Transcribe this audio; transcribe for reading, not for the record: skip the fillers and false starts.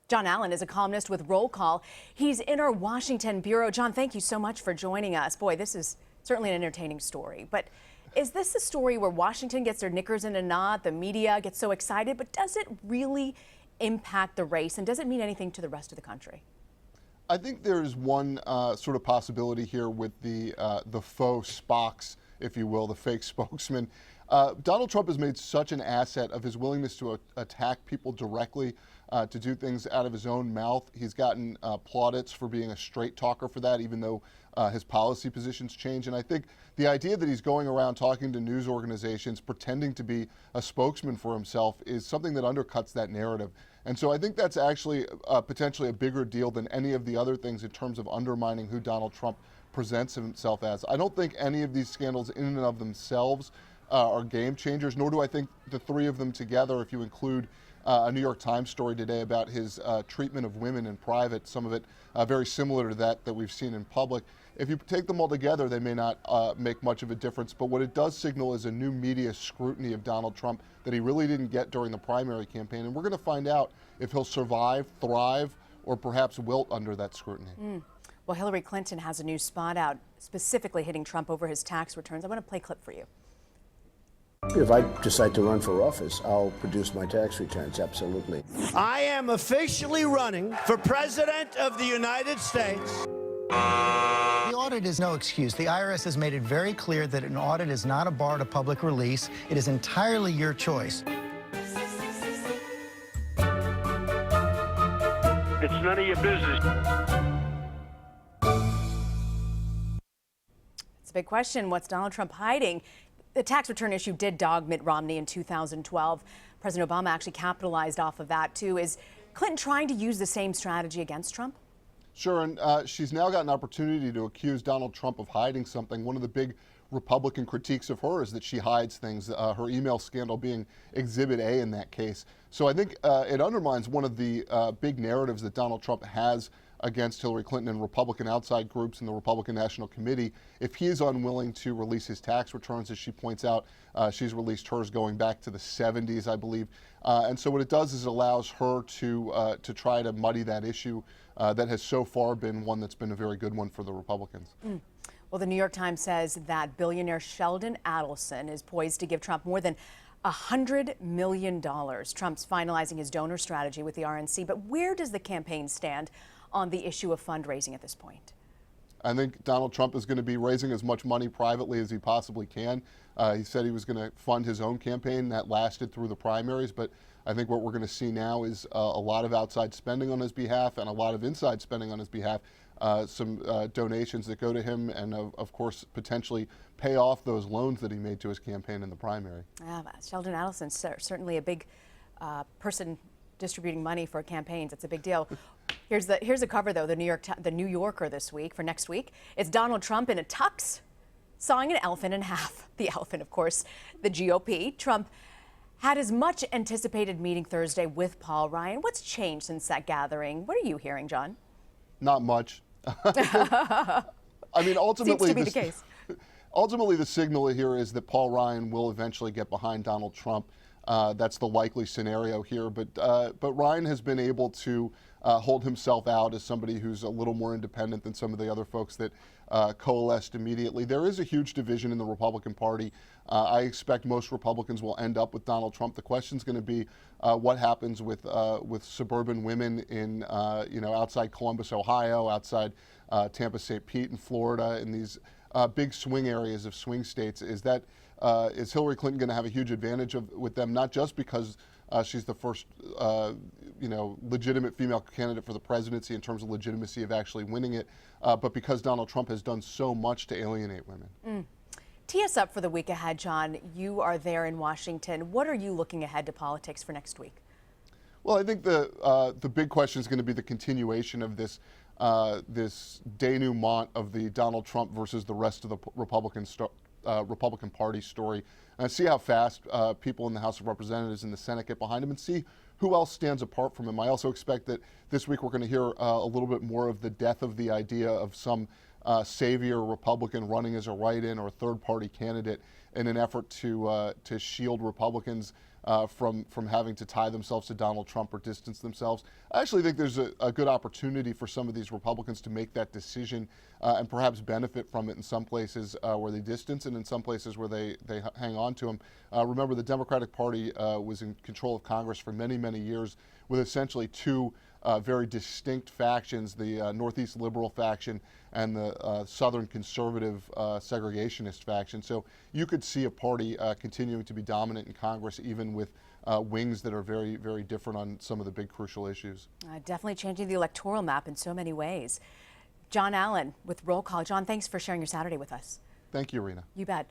John Allen is a columnist with Roll Call. He's in our Washington bureau. John, thank you so much for joining us. Boy, this is certainly an entertaining story. But is this a story where Washington gets their knickers in a knot, the media gets so excited, but does it really impact the race, and does it mean anything to the rest of the country? I think there's one sort of possibility here with the faux Spocks, if you will, the fake spokesman. Donald Trump has made such an asset of his willingness to attack people directly, to do things out of his own mouth. He's gotten plaudits for being a straight talker for that, even though his policy positions change. And I think the idea that he's going around talking to news organizations, pretending to be a spokesman for himself, is something that undercuts that narrative. And so I think that's actually potentially a bigger deal than any of the other things in terms of undermining who Donald Trump presents himself as. I don't think any of these scandals in and of themselves are game changers, nor do I think the three of them together, if you include a New York Times story today about his treatment of women in private, some of it very similar to that we've seen in public. If you take them all together, they may not make much of a difference, but what it does signal is a new media scrutiny of Donald Trump that he really didn't get during the primary campaign, and we're going to find out if he'll survive, thrive, or perhaps wilt under that scrutiny. Well, Hillary Clinton has a new spot out specifically hitting Trump over his tax returns. I want to play a clip for you. If I decide to run for office, I'll produce my tax returns, absolutely. I am officially running for President of the United States. The audit is no excuse. The IRS has made it very clear that an audit is not a bar to public release. It is entirely your choice. It's none of your business. It's a big question. What's Donald Trump hiding? The tax return issue did dog Mitt Romney in 2012. President Obama actually capitalized off of that, too. Is Clinton trying to use the same strategy against Trump? Sure, and she's now got an opportunity to accuse Donald Trump of hiding something. One of the big Republican critiques of her is that she hides things, her email scandal being Exhibit A in that case. So I think it undermines one of the big narratives that Donald Trump has against Hillary Clinton and Republican outside groups in the Republican National Committee. If he is unwilling to release his tax returns, as she points out, she's released hers going back to the 70s, I believe. And so what it does is it allows her to try to muddy that issue that has so far been one that's been a very good one for the Republicans. Well, the New York Times says that billionaire Sheldon Adelson is poised to give Trump more than $100 million. Trump's finalizing his donor strategy with the RNC. But where does the campaign stand on the issue of fundraising at this point? I think Donald Trump is going to be raising as much money privately as he possibly can. He said he was going to fund his own campaign. That lasted through the primaries, but I think what we're going to see now is a lot of outside spending on his behalf and a lot of inside spending on his behalf. Some donations that go to him and, of course, potentially pay off those loans that he made to his campaign in the primary. Sheldon Adelson, certainly a big person distributing money for campaigns. It's a big deal. Here's a cover, though, the New Yorker this week for next week. It's Donald Trump in a tux sawing an elephant in half. The elephant, of course, the GOP. Trump had his much anticipated meeting Thursday with Paul Ryan. What's changed since that gathering? What are you hearing, John? Not much. I mean, ultimately, seems to be the case. Ultimately, the signal here is that Paul Ryan will eventually get behind Donald Trump. That's the likely scenario here. But Ryan has been able to hold himself out as somebody who's a little more independent than some of the other folks that coalesced immediately. There is a huge division in the Republican Party. I expect most Republicans will end up with Donald Trump. The question is going to be what happens with suburban women in outside Columbus, Ohio, outside Tampa, St. Pete, in Florida, in these big swing areas of swing states. Is Hillary Clinton going to have a huge advantage with them, not just because she's the first legitimate female candidate for the presidency in terms of legitimacy of actually winning it, but because Donald Trump has done so much to alienate women. Tee us up for the week ahead, John. You are there in Washington. What are you looking ahead to politics for next week? Well, I think the big question is going to be the continuation of this denouement of the Donald Trump versus the rest of the Republican Party story, and see how fast people in the House of Representatives and the Senate get behind him, and see who else stands apart from him. I also expect that this week we're going to hear a little bit more of the death of the idea of some savior Republican running as a write-in or third-party candidate in an effort to shield Republicans from having to tie themselves to Donald Trump or distance themselves. I actually think there's a good opportunity for some of these Republicans to make that decision and perhaps benefit from it in some places where they distance and in some places where they hang on to them. Remember, the Democratic Party was in control of Congress for many, many years with essentially two very distinct factions, the Northeast Liberal faction and the Southern Conservative segregationist faction. So you could see a party continuing to be dominant in Congress, even with wings that are very, very different on some of the big crucial issues. Definitely changing the electoral map in so many ways. John Allen with Roll Call. John, thanks for sharing your Saturday with us. Thank you, Reena. You bet.